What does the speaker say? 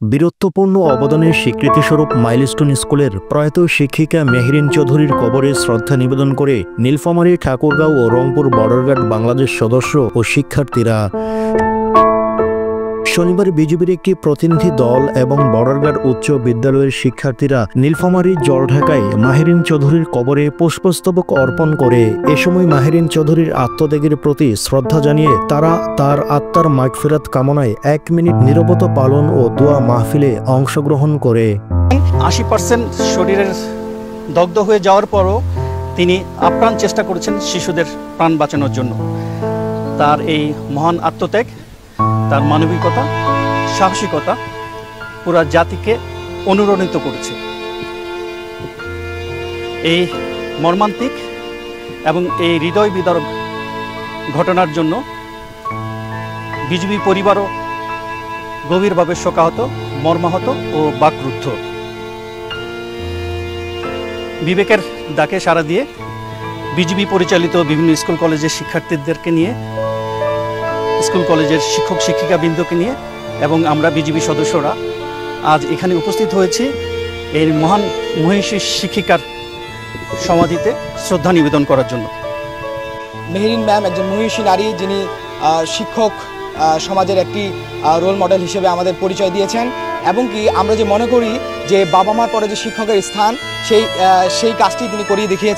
বীরত্বপূর্ণ অবদানের স্বীকৃতিস্বরূপ মাইলস্টোন স্কুলের প্রয়াত শিক্ষিকা মেহরিন চৌধুরীর কবরে শ্রদ্ধা নিবেদন করে নীলফামারী, ঠাকুরগাঁও ও রংপুর বর্ডার বাংলাদেশ সদস্য ও শিক্ষার্থীরা। শনিবার বিজিবির একটি প্রতিনিধি দল এবং বর্ডার উচ্চ বিদ্যালয়ের শিক্ষার্থীরা নীলফামারী জলঢাকায় মেহরিন চৌধুরীর কবরে পুষ্পস্তবক অর্পণ করে এ সময় মেহরিন চৌধুরীর আত্মত্যাগের প্রতি শ্রদ্ধা জানিয়ে তারা তার আত্মার মাগফিরাত কামনায় 1 মিনিট নীরবতা পালন ও দোয়া মাহফিলে অংশগ্রহণ করে। 80% শরীরের দগ্ধ হয়ে যাওয়ার পরও তিনি আপ্রাণ চেষ্টা করেছেন শিশুদের প্রাণ বাঁচানোর জন্য। তার এই মহান আত্মত্যাগ, তার মানবিকতা, সাহসিকতা পুরা জাতিকে অনুপ্রাণিত করেছে। এই মর্মান্তিক এবং এই হৃদয় বিদারক ঘটনার জন্য বিজিবি পরিবারও গভীরভাবে শোকাহত, মর্মাহত ও বাকরুদ্ধ। বিবেকের ডাকে সাড়া দিয়ে বিজিবি পরিচালিত বিভিন্ন স্কুল কলেজের শিক্ষার্থীদেরকে নিয়ে, স্কুল কলেজের শিক্ষক শিক্ষিকাবৃন্দকে নিয়ে এবং আমরা বিজিবি সদস্যরা আজ এখানে উপস্থিত হয়েছি এই মহান মহিষী শিক্ষিকার সমাধিতে শ্রদ্ধা নিবেদন করার জন্য। মেহরিন ম্যাম একজন মহিষী নারী, যিনি শিক্ষক সমাজের একটি রোল মডেল হিসেবে আমাদের পরিচয় দিয়েছেন এবং কি আমরা যে মনে করি যে বাবা মার পরে যে শিক্ষকের স্থান, সেই কাজটি তিনি করিয়ে দেখিয়েছেন।